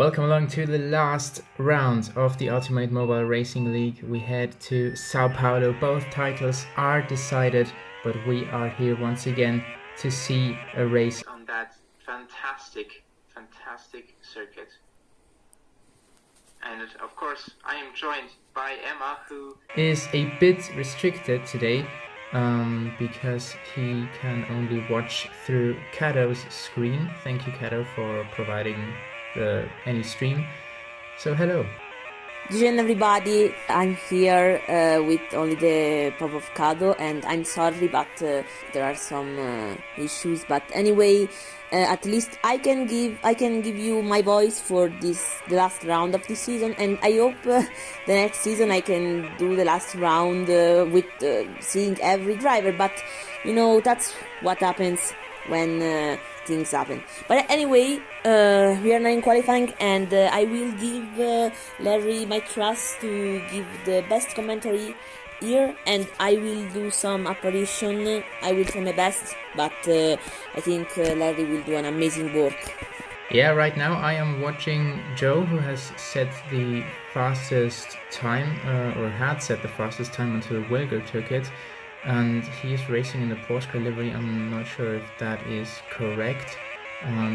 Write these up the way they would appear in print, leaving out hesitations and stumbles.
Welcome along to the last round of the Ultimate Mobile Racing League. We head to Sao Paulo. Both titles are decided, but we are here once again to see a race on that fantastic circuit. And of course, I am joined by Emma, who is a bit restricted today because he can only watch through Kato's screen. Thank you, Kato, for providing any stream. So hello. Good everybody, I'm here with only the pop of Kado, and I'm sorry, but there are some issues. But anyway, at least I can give you my voice for the last round of this season, and I hope the next season I can do the last round with seeing every driver. But you know, that's what happens when things happen. But anyway, we are now in qualifying, and I will give Larry my trust to give the best commentary here, and I will do some apparition. I will try my best, but I think Larry will do an amazing work. Yeah, right now I am watching Joe, who has set the fastest time, or had set the fastest time until Wilger took it. And he is racing in the Porsche livery. I'm not sure if that is correct,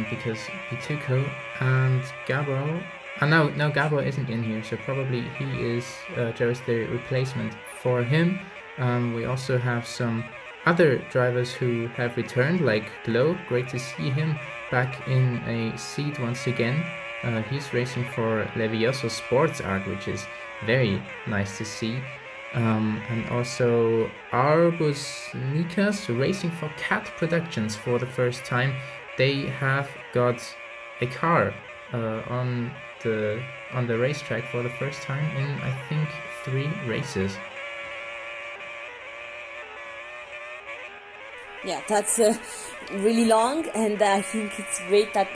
because Pituco and Gabo... no, Gabo isn't in here, so probably he is just the replacement for him. We also have some other drivers who have returned, like Glow. Great to see him back in a seat once again. He's racing for Levioso Sports Art, which is very nice to see. And also Arbus Nikas racing for Cat Productions for the first time. They have got a car on the racetrack for the first time in, I think, 3 races. Yeah, that's really long, and I think it's great that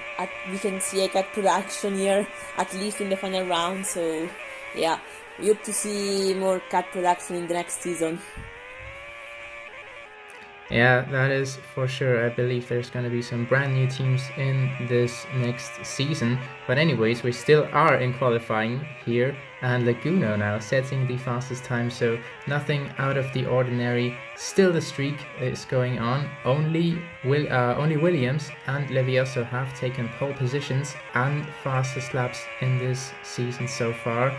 we can see a cat production here, at least in the final round. So yeah, we hope to see more cat production in the next season. Yeah, that is for sure. I believe there's going to be some brand new teams in this next season. But anyways, we still are in qualifying here, and Laguno now setting the fastest time, so nothing out of the ordinary. Still the streak is going on. Only Williams and Levioso have taken pole positions and fastest laps in this season so far.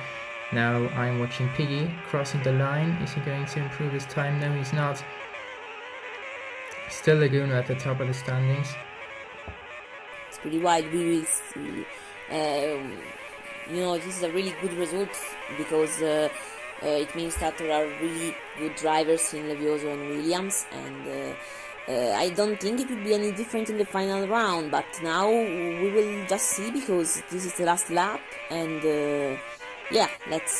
Now I'm watching Piggy crossing the line. Is he going to improve his time? No, he's not. Still Laguno at the top of the standings. It's pretty wide. We will see. This is a really good result because it means that there are really good drivers in Levioso and Williams, and I don't think it will be any different in the final round. But now we will just see, because this is the last lap, and let's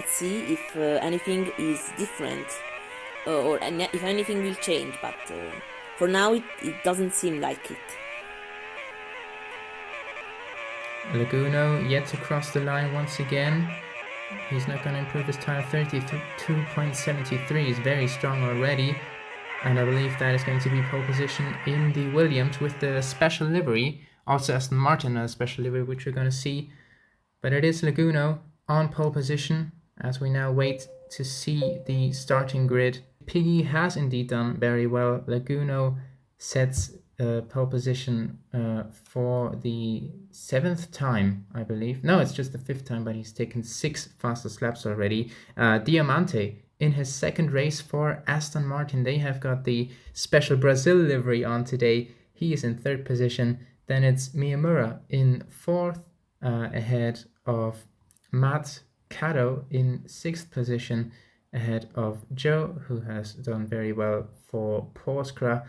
see if anything is different. Or if anything will change, but for now it doesn't seem like it. Laguno yet to cross the line once again. He's not going to improve his time. 32.73 is very strong already, and I believe that is going to be pole position in the Williams with the special livery. Also Aston Martin has a special livery, which we're going to see, but it is Laguno on pole position as we now wait to see the starting grid. Piggy has indeed done very well. Laguno sets pole position for the 7th time, I believe. No, it's just the 5th time, but he's taken 6 fastest laps already. Diamante in his 2nd race for Aston Martin. They have got the special Brazil livery on today. He is in 3rd position. Then it's Miyamura in 4th, ahead of Matt Kato in 6th position, ahead of Joe, who has done very well for Porsche.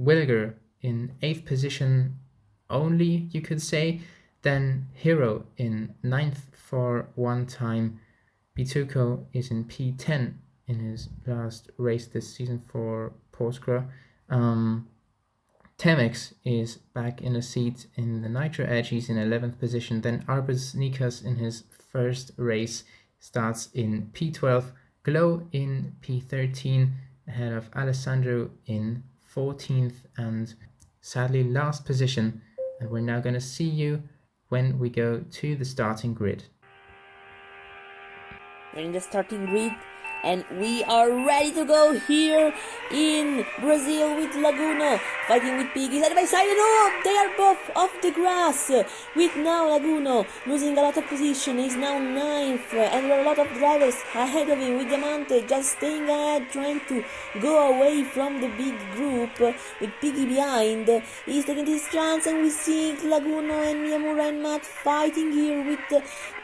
Wilger in 8th position only, you could say. Then Hero in 9th for one time. Pituco is in P10 in his last race this season for Porsche. Temex is back in a seat in the Nitro Edge. He's in 11th position. Then Arbus Nikas in his first race starts in P12. Glow in P13, ahead of Alessandro in 14th, and sadly last position And we're now going to see you when we go to the starting grid. We're in the starting grid and we are ready to go here in Brazil with Laguna fighting with Piggy side by side. Oh, they are both off the grass with now Laguna losing a lot of position. He's now 9th and there are a lot of drivers ahead of him with Diamante just staying ahead, trying to go away from the big group with Piggy behind. He's taking his chance and we see Laguna and Miyamura and Matt fighting here with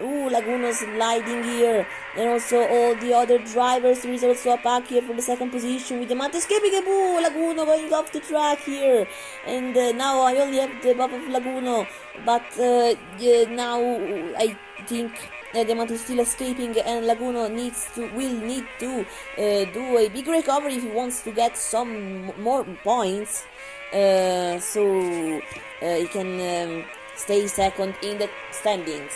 Laguna sliding here, and also all the other drivers. There is also a pack here for the second position with the Matt escaping a boo. Laguna going off the track here, and now I only have the buff of Laguna, but now I think the Matt is still escaping, and Laguna will need to do a big recovery if he wants to get some more points, so he can stay second in the standings.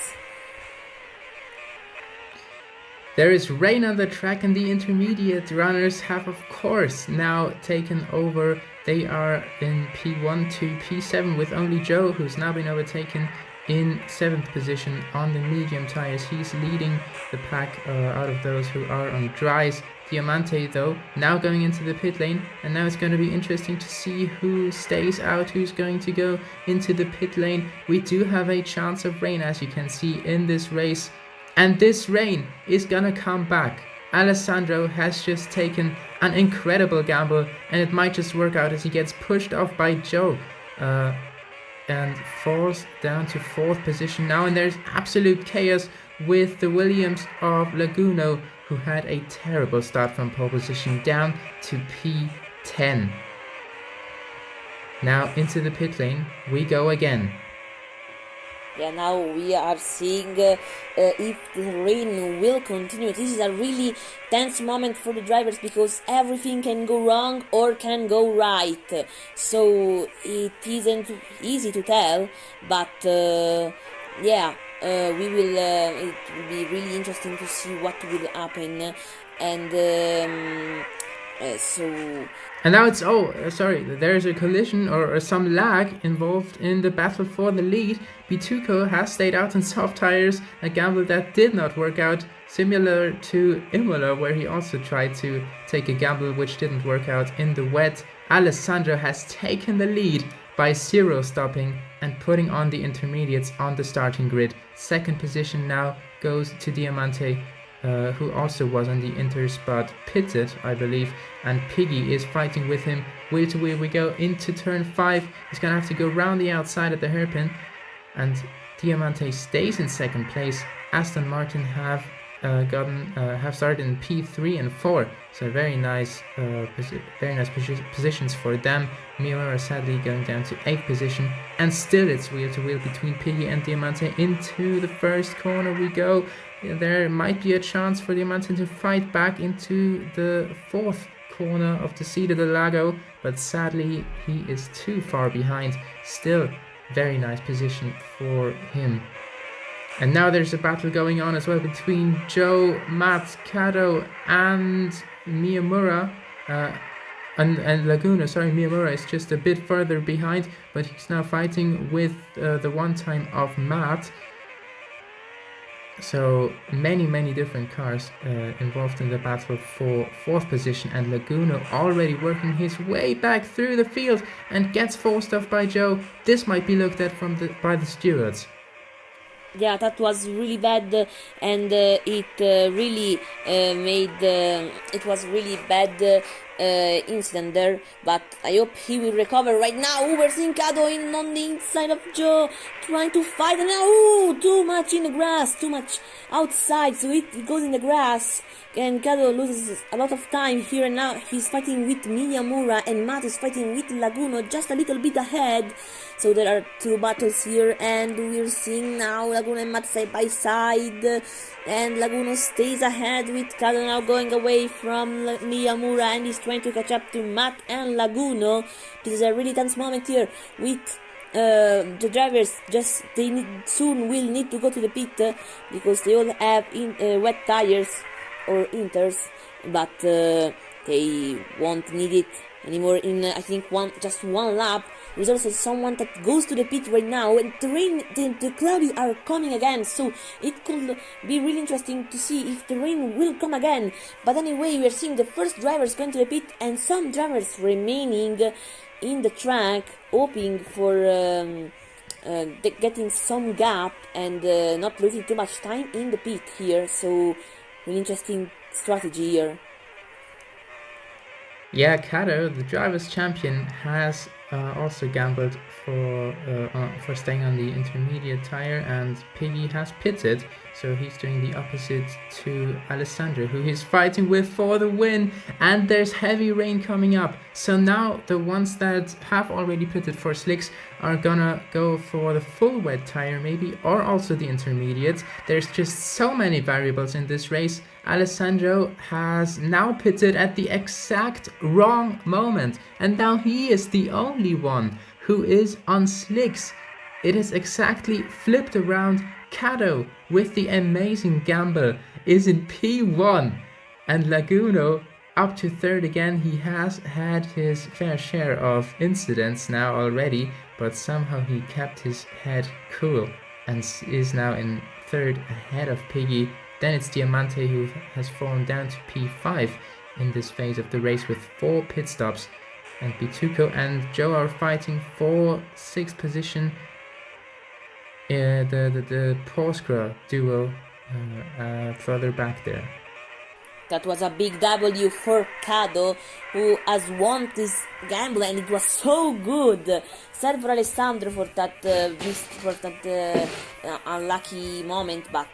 There is rain on the track and the intermediate runners have of course now taken over. They are in P1 to P7 with only Joe, who's now been overtaken in 7th position on the medium tires. He's leading the pack out of those who are on dries. Diamante though now going into the pit lane, and now it's going to be interesting to see who stays out, who's going to go into the pit lane. We do have a chance of rain, as you can see in this race. And this rain is gonna come back. Alessandro has just taken an incredible gamble, and it might just work out as he gets pushed off by Joe and falls down to 4th position now. And there's absolute chaos with the Williams of Laguna, who had a terrible start from pole position down to P10. Now into the pit lane we go again. Yeah, now we are seeing if the rain will continue. This is a really tense moment for the drivers because everything can go wrong or can go right. So it isn't easy to tell, but yeah, we will. It will be really interesting to see what will happen, and so. And now it's, there's a collision or some lag involved in the battle for the lead. Bituco has stayed out on soft tires, a gamble that did not work out, similar to Imola, where he also tried to take a gamble which didn't work out in the wet. Alessandro has taken the lead by 0 stopping and putting on the intermediates on the starting grid. 2nd position now goes to Diamante, who also was on the Inters but pitted, I believe, and Piggy is fighting with him. Wheel to wheel we go into turn 5. He's gonna have to go round the outside at the hairpin, and Diamante stays in 2nd place. Aston Martin have started in P3 and 4, so very nice positions for them. Miura sadly going down to 8th position, and still it's wheel to wheel between Piggy and Diamante. Into the first corner we go. There might be a chance for Diamante to fight back into the 4th corner of the Cida del Lago, but sadly he is too far behind. Still very nice position for him. And now there's a battle going on as well between Joe, Matt, Kato and Miyamura. And Laguna, Miyamura is just a bit further behind, but he's now fighting with the one time of Matt. So many different cars involved in the battle for 4th position, and Laguna already working his way back through the field and gets forced off by Joe. This might be looked at by the stewards. Yeah, that was really bad, and it really it was really bad incident there, but I hope he will recover right now. We're seeing Kado on the inside of Joe, trying to fight, and now too much in the grass, too much outside, so it goes in the grass, and Kado loses a lot of time here, and now he's fighting with Miyamura, and Matt is fighting with Laguna just a little bit ahead. So there are 2 battles here, and we're seeing now Laguna and Matt side by side, and Laguna stays ahead with Kado now going away from Miyamura, and he's trying to catch up to Matt and Laguna. This is a really tense moment here with the drivers. They soon will need to go to the pit because they all have wet tires or inters, but they won't need it anymore in I think just one lap. There's also someone that goes to the pit right now, and the rain, the clouds are coming again, so it could be really interesting to see if the rain will come again. But anyway, we are seeing the first drivers going to the pit and some drivers remaining in the track, hoping for getting some gap and not losing too much time in the pit here. So really interesting strategy here. Yeah, Kato, the drivers' champion, has also gambled for staying on the intermediate tire, and Piggy has pitted, so he's doing the opposite to Alessandro, who he's fighting with for the win. And there's heavy rain coming up, so now the ones that have already pitted for slicks are gonna go for the full wet tire maybe, or also the intermediate. There's just so many variables in this race. Alessandro has now pitted at the exact wrong moment, and now he is the only one who is on slicks. It is exactly flipped around. Kato, with the amazing gamble, is in P1, and Laguno up to third again. He has had his fair share of incidents now already, but somehow he kept his head cool and is now in third ahead of Piggy. Then it's Diamante who has fallen down to P5 in this phase of the race with 4 pit stops. And Bituco and Joe are fighting for 6th position. The Porsche duo further back there. That was a big W for Cado, who has won this gamble, and it was so good. Sad for Alessandro for that unlucky moment, but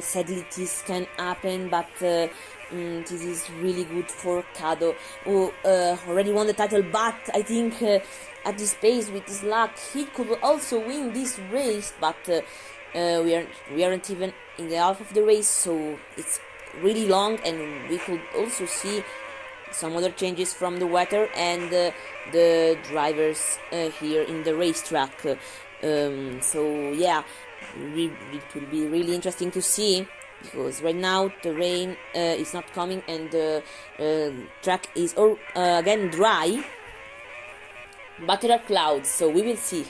sadly this can happen. But this is really good for Cado, who already won the title. But I think at this pace, with this luck, he could also win this race. But we aren't even in the half of the race, so it's really long, and we could also see some other changes from the weather and the drivers here in the racetrack. So yeah, it will be really interesting to see, because right now the rain is not coming and the track is again dry, but there are clouds, so we will see.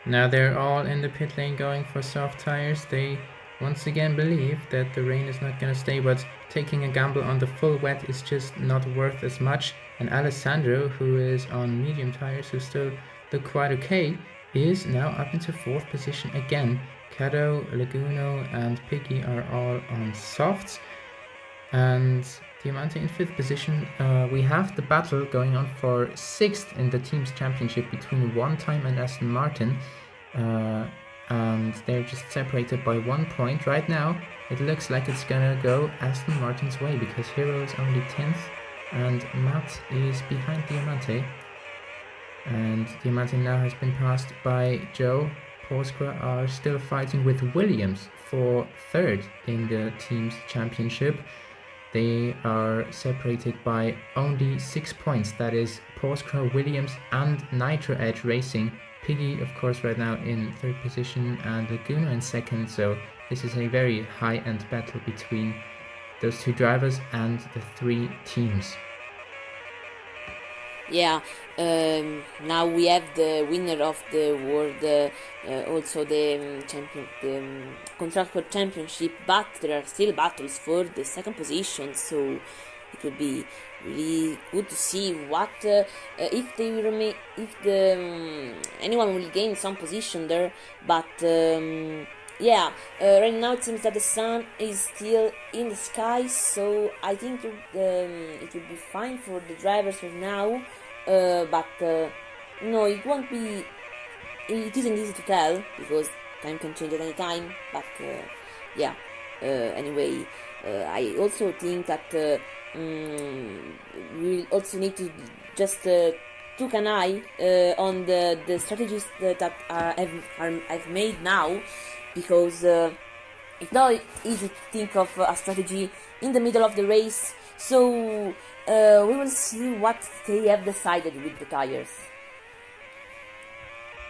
Now they're all in the pit lane going for soft tires. They once again believe that the rain is not going to stay, but taking a gamble on the full wet is just not worth as much. And Alessandro, who is on medium tires, who still look quite okay, is now up into 4th position again. Cado, Laguno and Piggy are all on softs, and Diamante in 5th position. We have the battle going on for 6th in the team's championship between One Time and Aston Martin. And they're just separated by 1 point. Right now, it looks like it's gonna go Aston Martin's way, because Hero is only 10th and Matt is behind Diamante. And Diamante now has been passed by Joe. Porsche are still fighting with Williams for 3rd in the team's championship. They are separated by only 6 points. That is Porsche, Williams and Nitro Edge Racing. Piggy, of course, right now in 3rd position, and Laguna in 2nd, so this is a very high-end battle between those 2 drivers and the 3 teams. Yeah, now we have the winner of the world, also the constructor championship, but there are still battles for the 2nd position, so it will be really good to see what if they remain, if the anyone will gain some position there. But right now it seems that the sun is still in the sky, so I think it will be fine for the drivers right now. But no, it won't be. It isn't easy to tell, because time can change at any time. But anyway, I also think that we also need to just took an eye on the strategies that I've made now, because it's not easy to think of a strategy in the middle of the race. So we will see what they have decided with the tires.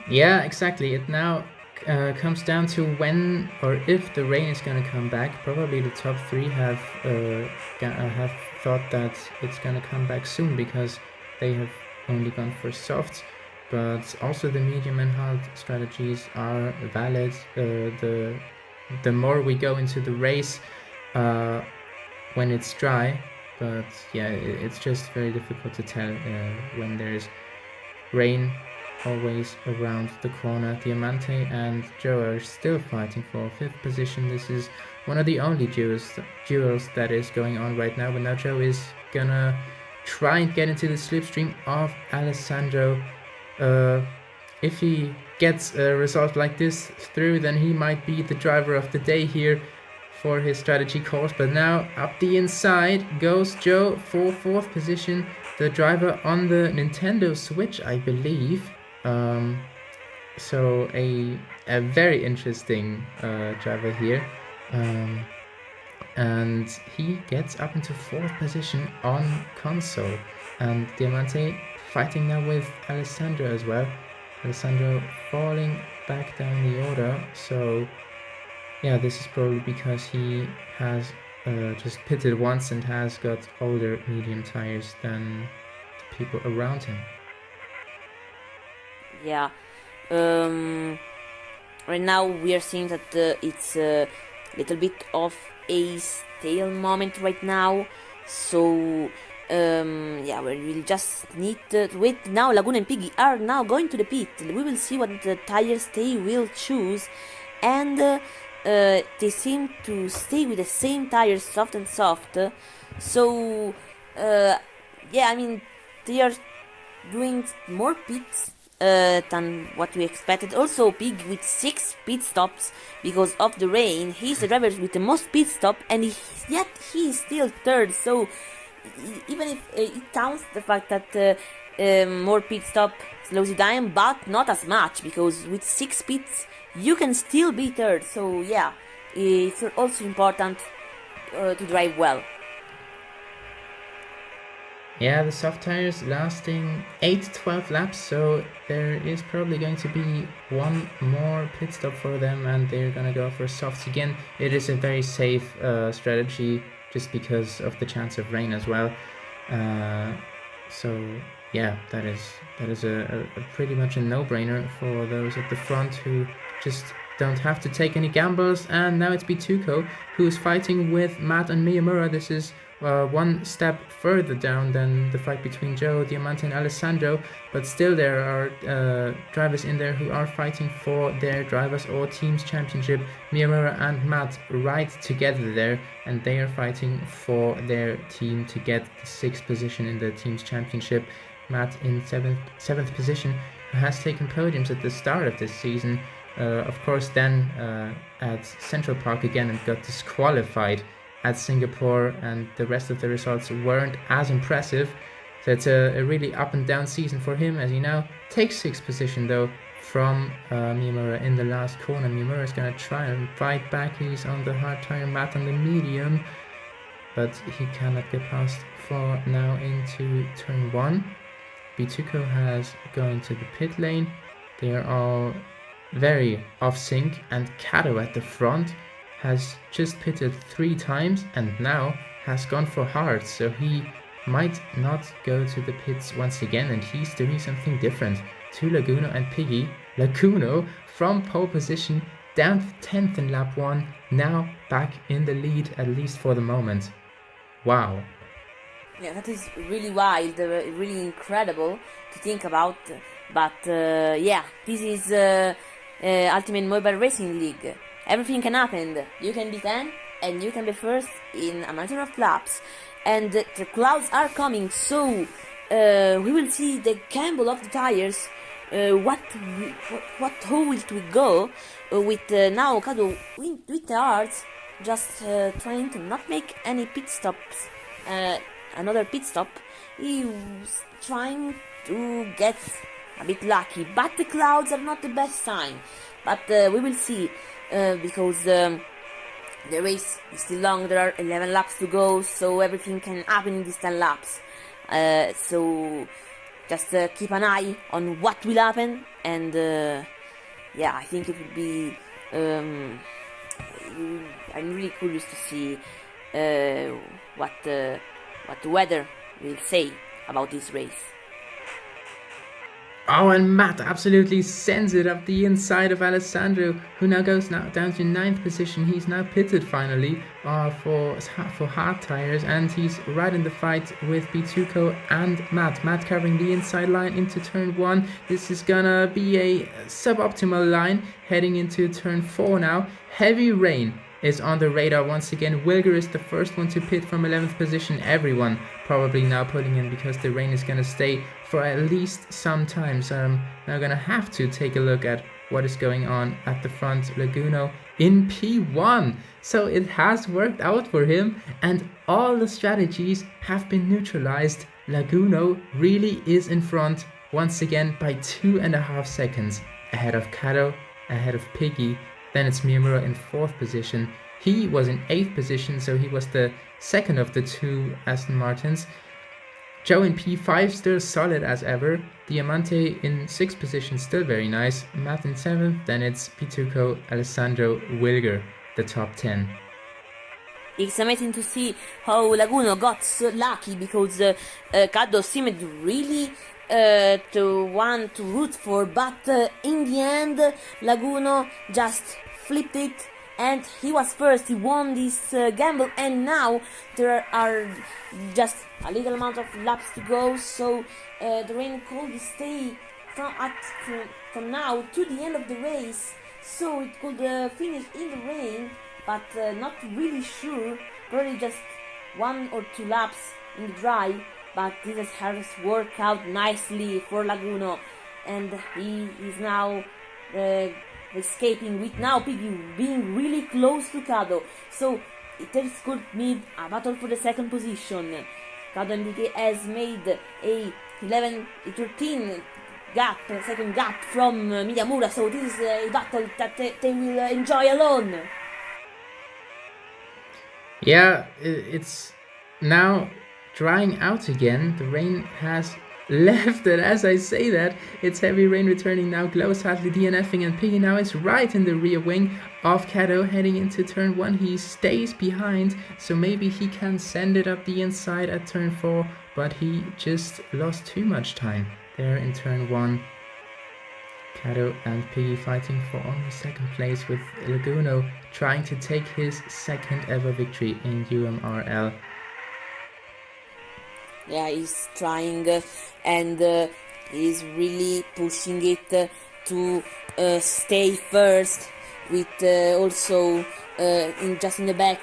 Yeah, exactly. It now comes down to when or if the rain is going to come back. Probably the top 3 have thought that it's going to come back soon, because they have only gone for softs, but also the medium and hard strategies are valid. The more we go into the race when it's dry, but yeah, it's just very difficult to tell when there's rain always around the corner. Diamante and Joe are still fighting for 5th position. This is one of the only duels that is going on right now, but now Joe is gonna try and get into the slipstream of Alessandro. If he gets a result like this through, then he might be the driver of the day here for his strategy course. But now up the inside goes Joe for 4th position, the driver on the Nintendo Switch, I believe. So a very interesting driver here. And he gets up into 4th position on console. And Diamante fighting now with Alessandro as well. Alessandro falling back down the order. So yeah, this is probably because he has just pitted once and has got older medium tires than the people around him. Yeah. Right now we are seeing that it's a little bit of a stale moment right now. So yeah, we will just need to wait. Now Laguna and Piggy are now going to the pit. We will see what the tires they will choose, and they seem to stay with the same tires, soft and soft. So yeah, I mean, they are doing more pits than what we expected. Also, Pig with 6 pit stops because of the rain. He's the driver with the most pit stop, and yet he is still 3rd. So even if it counts the fact that more pit stop slows you down, but not as much, because with 6 pits you can still be 3rd. So yeah, it's also important to drive well. Yeah, the soft tires lasting 8-12 laps, so there is probably going to be one more pit stop for them, and they're gonna go for softs again. It is a very safe strategy, just because of the chance of rain as well. So yeah, that is a pretty much a no-brainer for those at the front who just don't have to take any gambles. And now it's Bituko who is fighting with Matt and Miyamura. This is one step further down than the fight between Joe, Diamante and Alessandro, but still there are drivers in there who are fighting for their drivers or teams championship. Miyamura and Matt right together there, and they are fighting for their team to get the 6th position in the team's championship. Matt in 7th position, who has taken podiums at the start of this season. Of course, then at Central Park again and got disqualified at Singapore, and the rest of the results weren't as impressive. So it's a really up and down season for him, as he now takes 6th position though from Miyamura in the last corner. Miyamura is going to try and fight back. He's on the hard tire, Matt on the medium, but he cannot get past for now into turn 1. Bituko has gone to the pit lane. They are all very off sync, and Kato at the front has just pitted 3 times and now has gone for hard, so he might not go to the pits once again, and he's doing something different. To Laguno and Piggy. Laguno from pole position down to 10th in lap 1, now back in the lead, at least for the moment. Wow. Yeah, that is really wild, really incredible to think about. But yeah, this is Ultimate Mobile Racing League. Everything can happen. You can be 10 and you can be 1st in a matter of laps. And the clouds are coming, so we will see the gamble of the tires. How will we go with now Kado with the hearts just trying to not make any pit stops. Another pit stop. He was trying to get a bit lucky, but the clouds are not the best sign. But we will see, because the race is still long. There are 11 laps to go, so everything can happen in these 10 laps. So just keep an eye on what will happen, and yeah, I think it will be. I'm really curious to see what the weather will say about this race. Oh, and Matt absolutely sends it up the inside of Alessandro, who now goes down to 9th position. He's now pitted finally for hard tires, and he's right in the fight with Bituco and Matt. Matt covering the inside line into turn 1. This is gonna be a suboptimal line heading into turn 4 now. Heavy rain is on the radar once again. Wilger is the first one to pit from 11th position. Everyone probably now pulling in because the rain is going to stay for at least some time. So I'm now going to have to take a look at what is going on at the front. Laguno in P1. So it has worked out for him and all the strategies have been neutralized. Laguno really is in front once again by 2.5 seconds ahead of Cado, ahead of Piggy. Then it's Miyamura in 4th position. He was in 8th position, so he was the second of the 2 Aston Martins. Joe in P5, still solid as ever. Diamante in 6th position, still very nice. Matt in 7th, then it's Pituco, Alessandro, Wilger, the top 10. It's amazing to see how Laguno got so lucky because Cado seemed really to want to root for, but in the end Laguno just flipped it and he was first. He won this gamble, and now there are just a little amount of laps to go, so the rain could stay from now to the end of the race, so it could finish in the rain, but not really sure, probably just 1 or 2 laps in the dry. But this has worked out nicely for Laguno, and he is now escaping with now Piggy being really close to Cado. So it could mean a battle for the second position. Cado MDK has made a 13 gap, second gap from Miyamura, so this is a battle that they will enjoy alone. Yeah, it's now drying out again. The rain has left, and as I say that, it's heavy rain returning now. Glow sadly DNFing, and Piggy now is right in the rear wing of Cado heading into turn 1. He stays behind, so maybe he can send it up the inside at turn 4, but he just lost too much time there in turn 1. Cado and Piggy fighting for only 2nd place, with Laguno trying to take his 2nd ever victory in UMRL. Yeah, he's trying and he's really pushing it to stay first, with also just in the back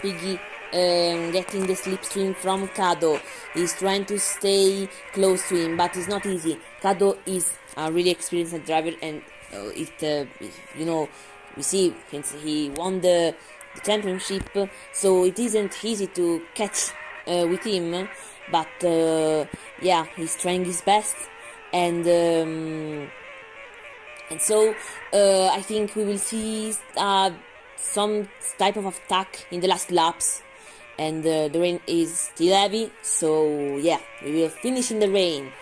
Piggy getting the slipstream from Cado. He's trying to stay close to him, but it's not easy. Cado is a really experienced driver, and we see since he won the championship, so it isn't easy to catch with him. But yeah, he's trying his best, and so I think we will see some type of attack in the last laps, and the rain is still heavy, so yeah, we will finish in the rain.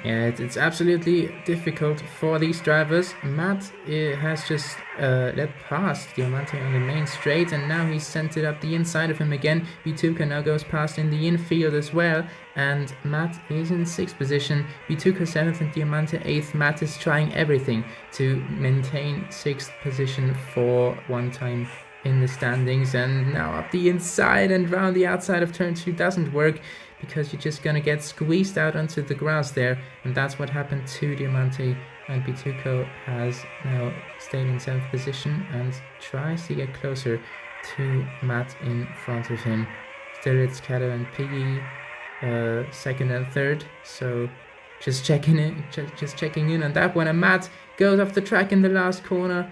Yeah, it's absolutely difficult for these drivers. Matt has just let past Diamante on the main straight, and now he's sent it up the inside of him again. Bituca now goes past in the infield as well, and Matt is in 6th position. Bituca 7th and Diamante 8th. Matt is trying everything to maintain 6th position for one time in the standings, and now up the inside and round the outside of turn 2 doesn't work, because you're just gonna get squeezed out onto the grass there, and that's what happened to Diamante. And Bituco has now stayed in 7th position and tries to get closer to Matt in front of him. Still it's Cado and Piggy 2nd and 3rd, so just checking in on that one. And Matt goes off the track in the last corner.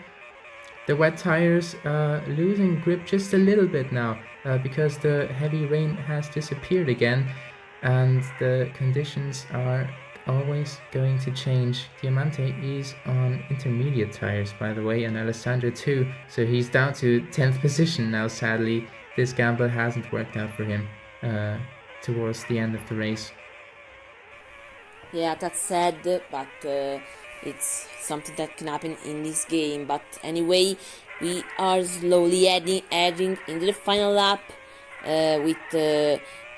The wet tires losing grip just a little bit now, because the heavy rain has disappeared again, and the conditions are always going to change. Diamante is on intermediate tires, by the way, and Alessandro too, so he's down to 10th position now. Sadly, this gamble hasn't worked out for him towards the end of the race. Yeah, that's sad, but it's something that can happen in this game. But anyway, we are slowly heading into the final lap with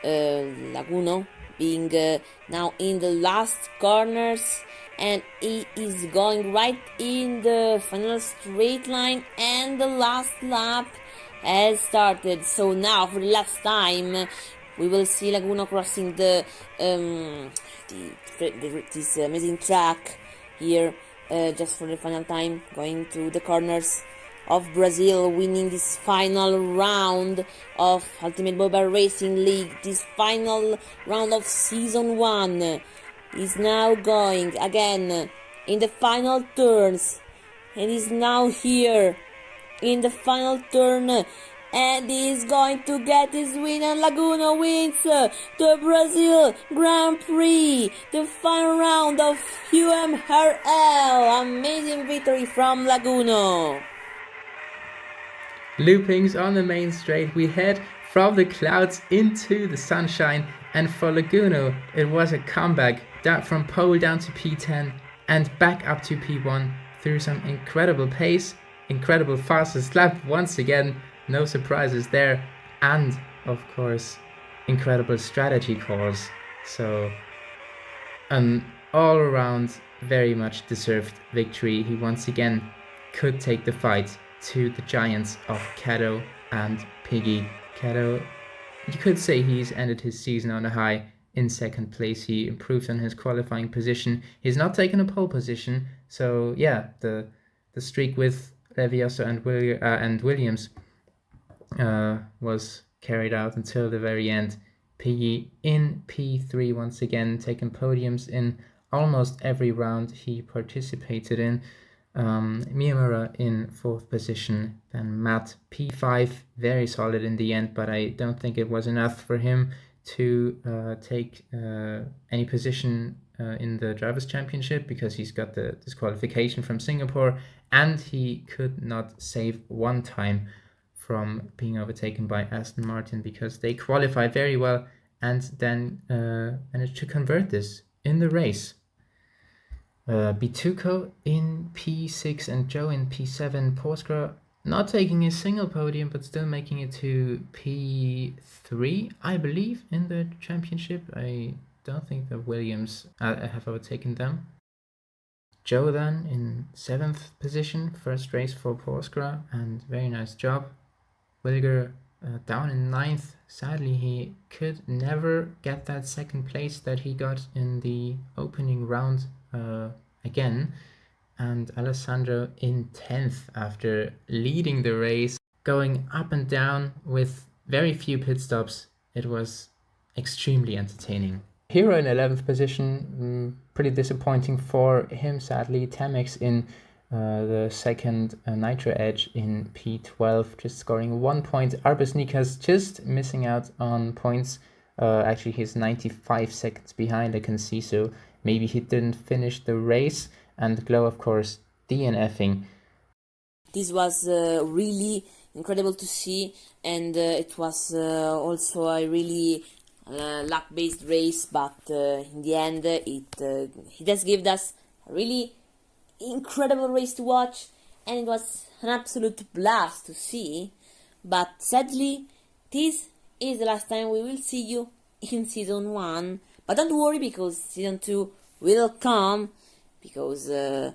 Laguno being now in the last corners, and he is going right in the final straight line, and the last lap has started. So now for the last time we will see Laguno crossing this amazing track here just for the final time, going to the corners of Brazil, winning this final round of Ultimate Mobile Racing League, this final round of Season 1. Is now going again in the final turns, and is now here in the final turn, and is going to get his win, and Laguno wins the Brazil Grand Prix, the final round of UMRL. Amazing victory from Laguno. Loopings on the main straight, we head from the clouds into the sunshine, and for Laguno it was a comeback down from pole down to P10 and back up to P1 through some incredible pace, incredible fastest lap once again, no surprises there, and of course incredible strategy calls. So an all around very much deserved victory. He once again could take the fight to the giants of Cato and Piggy. Cato, you could say he's ended his season on a high in second place. He improved on his qualifying position. He's not taken a pole position, so yeah, the streak with Levioso and Williams was carried out until the very end. Piggy in P3 once again, taking podiums in almost every round he participated in. Miyamura in 4th position, then Matt P5, very solid in the end, but I don't think it was enough for him to take any position in the Drivers' Championship, because he's got the disqualification from Singapore, and he could not save one time from being overtaken by Aston Martin, because they qualified very well and then managed to convert this in the race. Bituco in P6 and Joe in P7. Porsche not taking a single podium, but still making it to P3, I believe, in the championship. I don't think the Williams have overtaken them. Joe then in 7th position, first race for Porsche, and very nice job. Wilger down in 9th. Sadly, he could never get that second place that he got in the opening round again. And Alessandro in 10th after leading the race, going up and down with very few pit stops. It was extremely entertaining. Hero in 11th position, pretty disappointing for him, sadly. Temex in the second Nitro Edge in P12, just scoring 1 point. Arbus Nikas just missing out on points. Actually, he's 95 seconds behind, I can see, so maybe he didn't finish the race. And Glow, of course, DNFing. This was really incredible to see, and it was also a really luck-based race, but in the end it just gave us a really incredible race to watch, and it was an absolute blast to see. But sadly, this is the last time we will see you in Season 1. But don't worry, because Season 2 will come, because there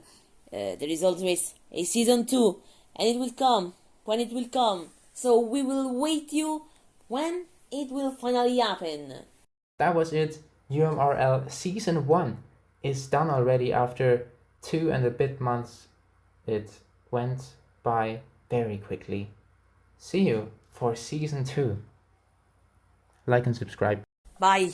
is always a Season 2, and it will come when it will come. So we will wait you when it will finally happen. That was it. UMRL Season 1 is done already after 2 and a bit months. It went by very quickly. See you for Season 2. Like and subscribe. Bye.